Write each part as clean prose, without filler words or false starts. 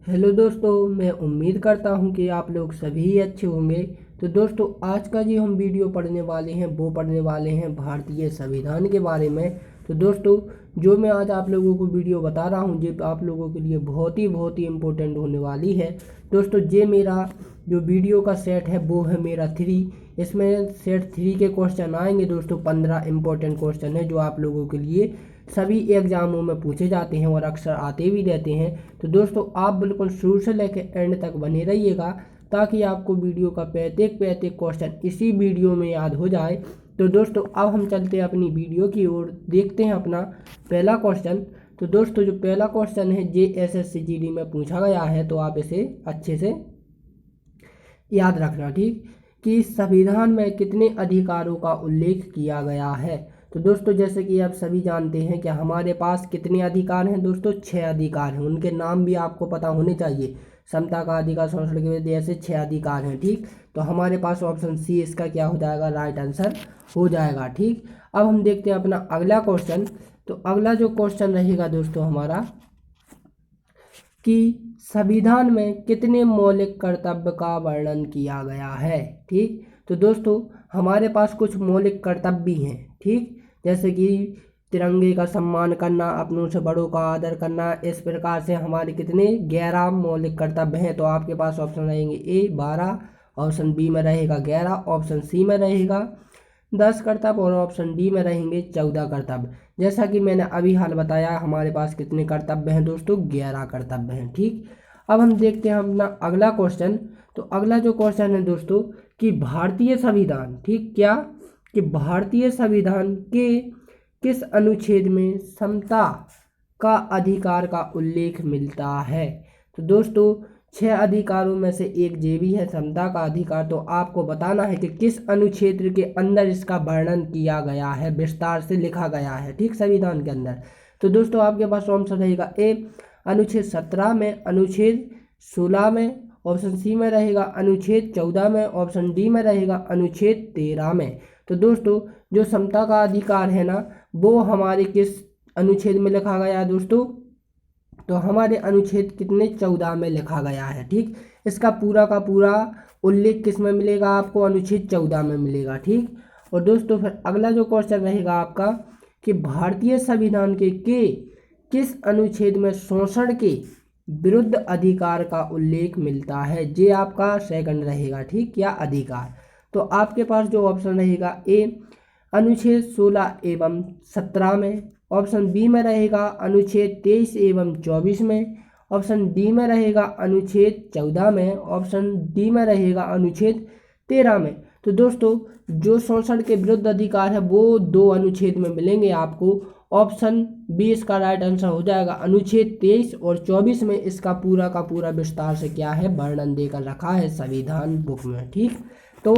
Hello दोस्तों, मैं उम्मीद करता हूं कि आप लोग सभी अच्छे होंगे। तो दोस्तों, आज का जो हम वीडियो पढ़ने वाले हैं वो पढ़ने वाले हैं भारतीय संविधान के बारे में। तो दोस्तों, जो मैं आज आप लोगों को वीडियो बता रहा हूं ये आप लोगों के लिए बहुत ही इम्पोर्टेंट होने वाली है। दोस्तों, ये मेरा जो वीडियो का सेट है वो है मेरा 3। इसमें सेट 3 के क्वेश्चन आएंगे दोस्तों। 15 इम्पोर्टेंट क्वेश्चन है जो आप लोगों के लिए सभी एग्जामों में पूछे जाते हैं और अक्सर आते भी रहते हैं। तो दोस्तों, आप बिल्कुल शुरू से लेकर एंड तक बने रहिएगा ताकि आपको वीडियो का प्रत्येक क्वेश्चन इसी वीडियो में याद हो जाए। तो दोस्तों, अब हम चलते हैं अपनी वीडियो की ओर, देखते हैं अपना पहला क्वेश्चन। तो दोस्तों, जो पहला क्वेश्चन है JSSCGD में पूछा गया है, तो आप इसे अच्छे से याद रखना, ठीक। कि संविधान में कितने अधिकारों का उल्लेख किया गया है। तो दोस्तों, जैसे कि आप सभी जानते हैं कि हमारे पास कितने अधिकार हैं दोस्तों, 6 अधिकार हैं। उनके नाम भी आपको पता होने चाहिए। समता का अधिकार, शोषण के विरुद्ध, ऐसे 6 अधिकार हैं, ठीक। तो हमारे पास ऑप्शन सी इसका क्या हो जाएगा, राइट आंसर हो जाएगा, ठीक। अब हम देखते हैं अपना अगला क्वेश्चन। तो अगला जो क्वेश्चन रहेगा दोस्तों हमारा, कि संविधान में कितने मौलिक कर्तव्य का वर्णन किया गया है, ठीक। तो दोस्तों, हमारे पास कुछ मौलिक कर्तव्य हैं, ठीक। जैसे कि तिरंगे का सम्मान करना, अपनों से बड़ों का आदर करना। इस प्रकार से हमारे कितने 11 मौलिक कर्तव्य हैं। तो आपके पास ऑप्शन रहेंगे ए 12, ऑप्शन बी में रहेगा 11, ऑप्शन सी में रहेगा 10 कर्तव्य और ऑप्शन डी में रहेंगे 14 कर्तव्य। जैसा कि मैंने अभी हाल बताया, हमारे पास कितने कर्तव्य हैं दोस्तों, 11 कर्तव्य हैं, ठीक। अब हम देखते हैं अपना अगला क्वेश्चन। तो अगला जो क्वेश्चन है दोस्तों, कि भारतीय संविधान, ठीक, क्या कि भारतीय संविधान के किस अनुच्छेद में समता का अधिकार का उल्लेख मिलता है। तो दोस्तों, 6 अधिकारों में से एक ये भी है समता का अधिकार। तो आपको बताना है कि किस अनुच्छेद के अंदर इसका वर्णन किया गया है, विस्तार से लिखा गया है, ठीक, संविधान के अंदर। तो दोस्तों, आपके पास ऑप्शन रहेगा ए अनुच्छेद 17 में, अनुच्छेद 16 में, ऑप्शन सी में रहेगा अनुच्छेद 14 में, ऑप्शन डी में रहेगा अनुच्छेद 13 में। तो दोस्तों, जो समता का अधिकार है ना, वो हमारे किस अनुच्छेद में लिखा गया है दोस्तों, तो हमारे अनुच्छेद कितने 14 में लिखा गया है, ठीक। इसका पूरा का पूरा उल्लेख किस में मिलेगा आपको, अनुच्छेद 14 में मिलेगा, ठीक। और दोस्तों, फिर अगला जो क्वेश्चन रहेगा आपका, कि भारतीय संविधान के किस अनुच्छेद में शोषण के विरुद्ध अधिकार का उल्लेख मिलता है। ये आपका सेकंड रहेगा, ठीक, या अधिकार। तो आपके पास जो ऑप्शन रहेगा ए अनुच्छेद 16 एवं 17 में, ऑप्शन बी में रहेगा अनुच्छेद 23 एवं 24 में, ऑप्शन डी में रहेगा अनुच्छेद 14 में, ऑप्शन डी में रहेगा अनुच्छेद 13 में। तो दोस्तों, जो शोषण के विरुद्ध अधिकार है वो 2 अनुच्छेद में मिलेंगे आपको। ऑप्शन बी इसका राइट आंसर हो जाएगा। अनुच्छेद 23 और 24 में इसका पूरा का पूरा विस्तार से क्या है, वर्णन देकर रखा है संविधान बुक में, ठीक। तो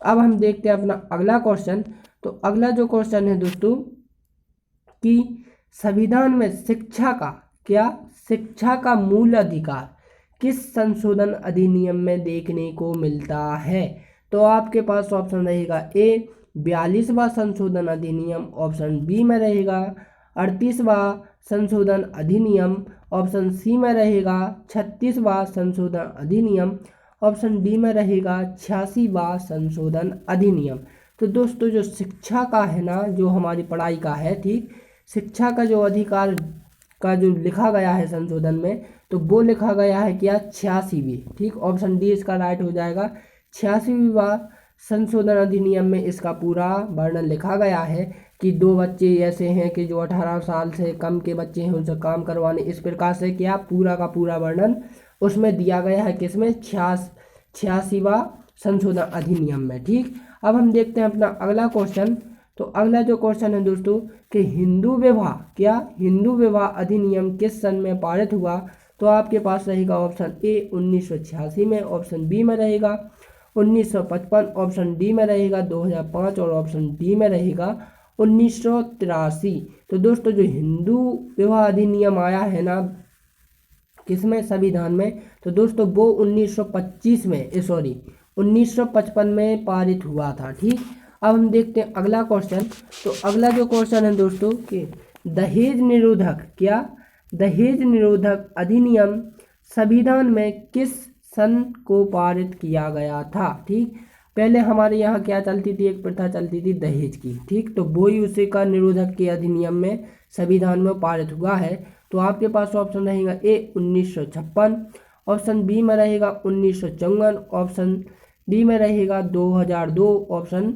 अब हम देखते हैं अपना अगला क्वेश्चन। तो अगला जो क्वेश्चन है दोस्तों, कि संविधान में शिक्षा का मूल अधिकार किस संशोधन अधिनियम में देखने को मिलता है। तो आपके पास ऑप्शन रहेगा ए 42वां संशोधन अधिनियम, ऑप्शन बी में रहेगा 38वां संशोधन अधिनियम, ऑप्शन सी में रहेगा 36वां संशोधन अधिनियम, ऑप्शन डी में रहेगा 86वां संशोधन अधिनियम। तो दोस्तों, जो शिक्षा का है ना, जो हमारी पढ़ाई का है, ठीक, शिक्षा का जो अधिकार का जो लिखा गया है संशोधन में, तो वो लिखा गया है क्या, 86वीं, ठीक। ऑप्शन डी इसका राइट हो जाएगा। 86वां संशोधन अधिनियम में इसका पूरा वर्णन लिखा गया है कि 2 बच्चे ऐसे हैं कि जो 18 साल से कम के बच्चे हैं उनसे काम करवाने, इस प्रकार से क्या पूरा का पूरा वर्णन उसमें दिया गया है, किसमें, 86वां संशोधन अधिनियम में, ठीक। अब हम देखते हैं अपना अगला क्वेश्चन। तो अगला जो क्वेश्चन है दोस्तों, कि हिंदू विवाह अधिनियम किस सन में पारित हुआ। तो आपके पास रहेगा ऑप्शन ए 1986 में, ऑप्शन बी में रहेगा 1955, ऑप्शन डी में रहेगा 2005 और ऑप्शन डी में रहेगा 1983। तो दोस्तों, जो हिंदू विवाह अधिनियम आया है ना किसमें, संविधान में, तो दोस्तों वो 1955 में पारित हुआ था, ठीक। अब हम देखते हैं अगला क्वेश्चन। तो अगला जो क्वेश्चन है दोस्तों, कि दहेज निरोधक अधिनियम संविधान में किस सन को पारित किया गया था। ठीक, पहले हमारे यहाँ क्या चलती थी, एक प्रथा चलती थी दहेज की। ठीक, तो वो ही उसी का निरोधक के अधिनियम में संविधान में पारित हुआ है। तो आपके पास ऑप्शन रहेगा ए 1956, ऑप्शन बी में रहेगा 1954, ऑप्शन डी में रहेगा 2002, ऑप्शन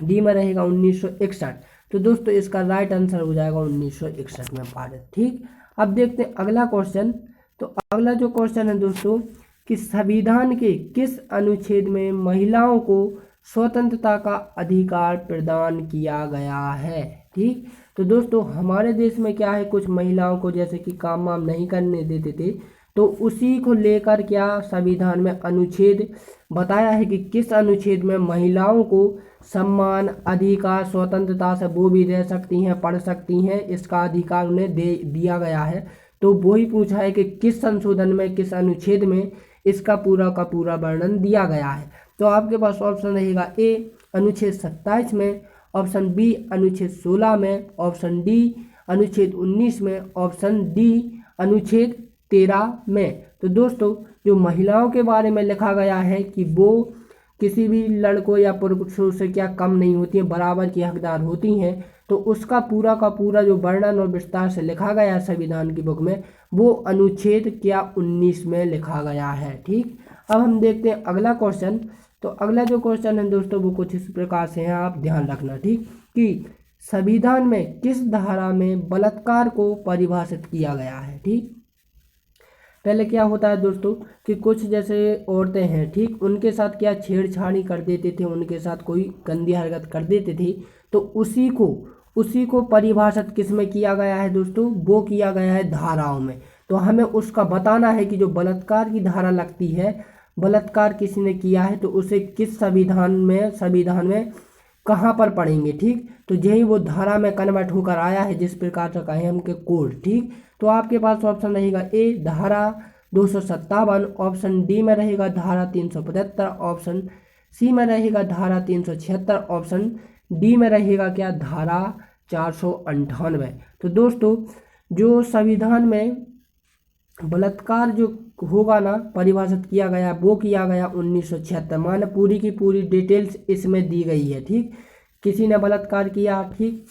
डी में रहेगा 1961। तो दोस्तों इसका राइट आंसर हो जाएगा 1961 में पारित। ठीक, अब देखते हैं अगला क्वेश्चन। तो अगला जो क्वेश्चन है दोस्तों कि संविधान के किस अनुच्छेद में महिलाओं को स्वतंत्रता का अधिकार प्रदान किया गया है। ठीक, तो दोस्तों हमारे देश में क्या है, कुछ महिलाओं को जैसे कि काम वाम नहीं करने देते थे, तो उसी को लेकर क्या संविधान में अनुच्छेद बताया है कि किस अनुच्छेद में महिलाओं को सम्मान, अधिकार, स्वतंत्रता से वो भी रह सकती हैं, पढ़ सकती हैं, इसका अधिकार उन्हें दे दिया गया है। तो वही पूछा है कि किस संशोधन में, किस अनुच्छेद में इसका पूरा का पूरा वर्णन दिया गया है। तो आपके पास ऑप्शन रहेगा ए अनुच्छेद 27 में, ऑप्शन बी अनुच्छेद 16 में, ऑप्शन डी अनुच्छेद 19 में, ऑप्शन डी अनुच्छेद 13 में। तो दोस्तों जो महिलाओं के बारे में लिखा गया है कि वो किसी भी लड़कों या पुरुषों से क्या कम नहीं होती हैं, बराबर की हकदार होती हैं, तो उसका पूरा का पूरा जो वर्णन और विस्तार से लिखा गया है संविधान की बुक में, वो अनुच्छेद क्या 19 में लिखा गया है। ठीक, अब हम देखते हैं अगला क्वेश्चन। तो अगला जो क्वेश्चन है दोस्तों वो कुछ इस प्रकार से है, आप ध्यान रखना। ठीक, कि संविधान में किस धारा में बलात्कार को परिभाषित किया गया है। ठीक, पहले क्या होता है दोस्तों कि कुछ जैसे औरतें हैं, ठीक, उनके साथ क्या छेड़छाड़ी कर देते थे, उनके साथ कोई गंदी हरकत कर देते थे, तो उसी को परिभाषित किस में किया गया है दोस्तों, वो किया गया है धाराओं में। तो हमें उसका बताना है कि जो बलात्कार की धारा लगती है, बलात्कार किसी ने किया है तो उसे किस संविधान में कहाँ पर पढ़ेंगे। ठीक, तो यही वो धारा में कन्वर्ट होकर आया है, जिस प्रकार से कहें हम के कोड। ठीक, तो आपके पास ऑप्शन रहेगा ए धारा 257, ऑप्शन डी में रहेगा धारा 375, ऑप्शन सी में रहेगा धारा 376, ऑप्शन डी में रहेगा क्या धारा 498। तो दोस्तों जो संविधान में बलात्कार जो होगा ना परिभाषित किया गया, वो किया गया 1976। मान पूरी की पूरी डिटेल्स इसमें दी गई है। ठीक, किसी ने बलात्कार किया, ठीक,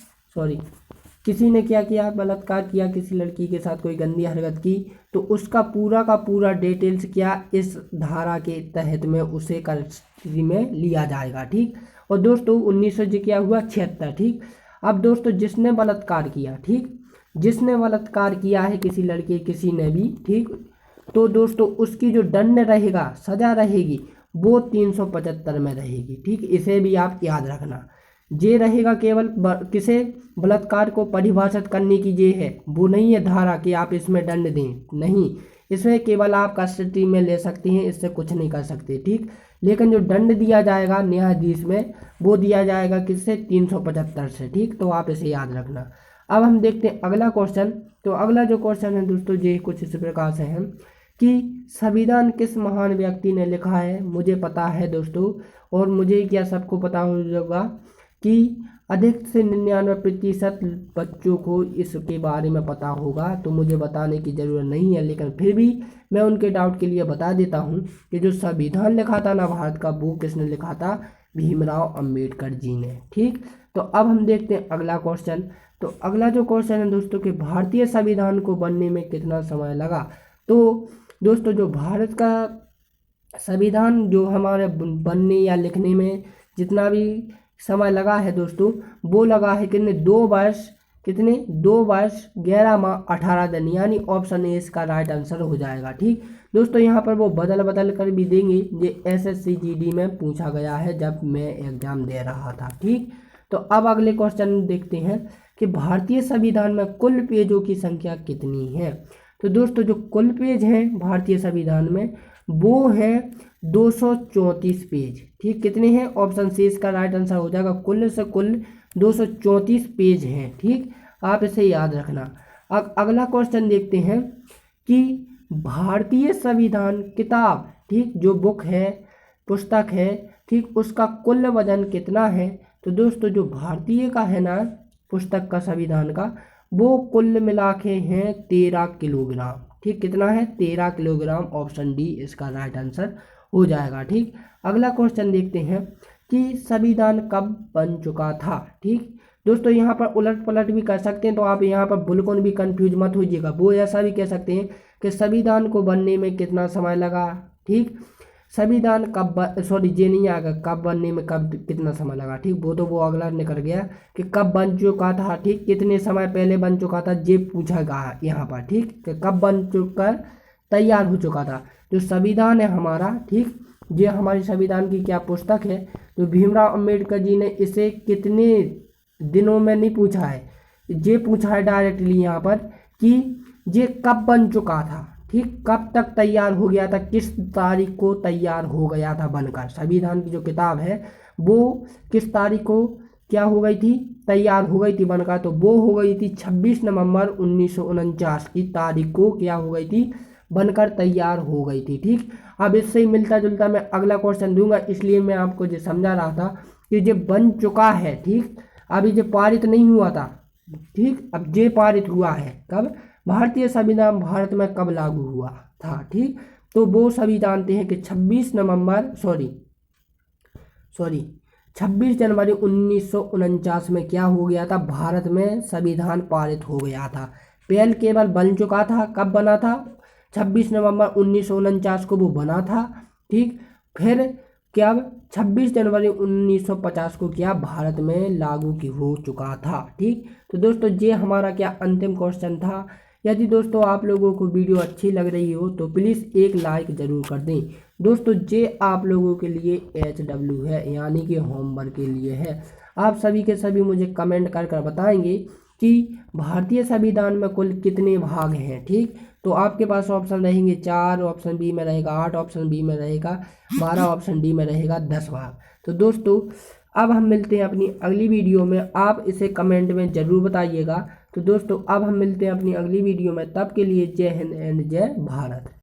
किसी ने क्या किया, बलात्कार किया, किसी लड़की के साथ कोई गंदी हरकत की, तो उसका पूरा का पूरा डिटेल्स क्या इस धारा के तहत में उसे कस्टडी में लिया जाएगा। ठीक, और दोस्तों 1900 क्या हुआ 76। ठीक, अब दोस्तों जिसने बलात्कार किया, ठीक, जिसने बलात्कार किया है किसी लड़के किसी ने भी, ठीक, तो दोस्तों उसकी जो दंड रहेगा, सजा रहेगी, वो 375 में रहेगी। ठीक, इसे भी आप याद रखना। ये रहेगा केवल किसे बलात्कार को परिभाषित करने की ये है, वो नहीं है धारा कि आप इसमें दंड दें, नहीं, इसमें केवल आप कस्टडी में ले सकते हैं, इससे कुछ नहीं कर सकते। ठीक, लेकिन जो दंड दिया जाएगा न्यायाधीश में, वो दिया जाएगा किससे 375 से। ठीक, तो आप इसे याद रखना। अब हम देखते हैं अगला क्वेश्चन। तो अगला जो क्वेश्चन है दोस्तों ये कुछ इस प्रकार से है कि संविधान किस महान व्यक्ति ने लिखा है। मुझे पता है दोस्तों, और मुझे क्या सबको पता होगा कि अधिक से 99% बच्चों को इसके बारे में पता होगा, तो मुझे बताने की ज़रूरत नहीं है, लेकिन फिर भी मैं उनके डाउट के लिए बता देता हूँ कि जो संविधान लिखा था ना भारत का, वो किसने लिखा था, भीमराव अंबेडकर जी ने। ठीक, तो अब हम देखते हैं अगला क्वेश्चन। तो अगला जो क्वेश्चन है दोस्तों कि भारतीय संविधान को बनने में कितना समय लगा। तो दोस्तों जो भारत का संविधान जो हमारे बनने या लिखने में जितना भी समय लगा है दोस्तों, वो लगा है कितने 2 वर्ष, कितने 2 वर्ष 11 माह 18 दिन, यानी ऑप्शन ए इसका राइट आंसर हो जाएगा। ठीक दोस्तों, यहाँ पर वो बदल कर भी देंगे, ये SSC GD में पूछा गया है जब मैं एग्जाम दे रहा था। ठीक, तो अब अगले क्वेश्चन देखते हैं कि भारतीय संविधान में कुल पेजों की संख्या कितनी है। तो दोस्तों जो कुल पेज हैं भारतीय संविधान में वो है 234 पेज। ठीक, कितने हैं, ऑप्शन सी इसका राइट आंसर हो जाएगा, कुल से कुल 234 पेज हैं। ठीक, आप इसे याद रखना। अब अगला क्वेश्चन देखते हैं कि भारतीय संविधान किताब, ठीक, जो बुक है, पुस्तक है, ठीक, उसका कुल वजन कितना है। तो दोस्तों जो भारतीय का है ना पुस्तक का संविधान का, वो कुल मिला के हैं 13 किलोग्राम। ठीक, कितना है 13 किलोग्राम। ऑप्शन डी इसका राइट आंसर हो जाएगा। ठीक, अगला क्वेश्चन देखते हैं कि संविधान कब बन चुका था। ठीक दोस्तों, यहाँ पर उलट पलट भी कर सकते हैं, तो आप यहाँ पर बिल्कुल भी कंफ्यूज मत होइएगा। वो ऐसा भी कह सकते हैं कि संविधान को बनने में कितना समय लगा। ठीक, संविधान कब सॉरी ये नहीं आएगा, कब बनने में कब कितना समय लगा। ठीक, वो तो वो अगला निकल गया कि कब बन चुका था। ठीक, कितने समय पहले बन चुका था ये पूछा गया यहाँ पर। ठीक, कि कब बन चुका तैयार हो चुका था। जो संविधान है हमारा, ठीक, ये हमारी संविधान की क्या पुस्तक है, तो भीमराव अंबेडकर जी ने इसे कितने दिनों में नहीं पूछा है, ये पूछा है डायरेक्टली यहाँ पर कि ये कब बन चुका था। ठीक, कब तक तैयार हो गया था, किस तारीख को तैयार हो गया था बनकर। संविधान की जो किताब है वो किस तारीख को क्या हो गई थी, तैयार हो गई थी बनकर, तो वो हो गई थी 26 नवंबर 1949 की तारीख को क्या हो गई थी, बनकर तैयार हो गई थी। ठीक, अब इससे ही मिलता जुलता मैं अगला क्वेश्चन दूंगा, इसलिए मैं आपको ये समझा रहा था कि ये बन चुका है। ठीक, अभी ये पारित नहीं हुआ था। ठीक, अब ये पारित हुआ है कब, भारतीय संविधान भारत में कब लागू हुआ था। ठीक, तो वो सभी जानते हैं कि 26 जनवरी 1949 में क्या हो गया था, भारत में संविधान पारित हो गया था। पहले केवल बन चुका था, कब बना था, 26 नवंबर 1949 को वो बना था। ठीक, फिर क्या 26 जनवरी 1950 को क्या भारत में लागू की हो चुका था। ठीक, तो दोस्तों ये हमारा क्या अंतिम क्वेश्चन था। यदि दोस्तों आप लोगों को वीडियो अच्छी लग रही हो तो प्लीज़ एक लाइक ज़रूर कर दें। दोस्तों ये आप लोगों के लिए HW है, यानी कि होमवर्क के लिए है। आप सभी के सभी मुझे कमेंट कर कर बताएंगे कि भारतीय संविधान में कुल कितने भाग हैं। ठीक, तो आपके पास ऑप्शन रहेंगे 4, ऑप्शन बी में रहेगा 8, ऑप्शन बी में रहेगा 12, ऑप्शन डी में रहेगा 10 भाग। तो दोस्तों अब हम मिलते हैं अपनी अगली वीडियो में, आप इसे कमेंट में ज़रूर बताइएगा। तो दोस्तों अब हम मिलते हैं अपनी अगली वीडियो में, तब के लिए जय हिंद एंड जय भारत।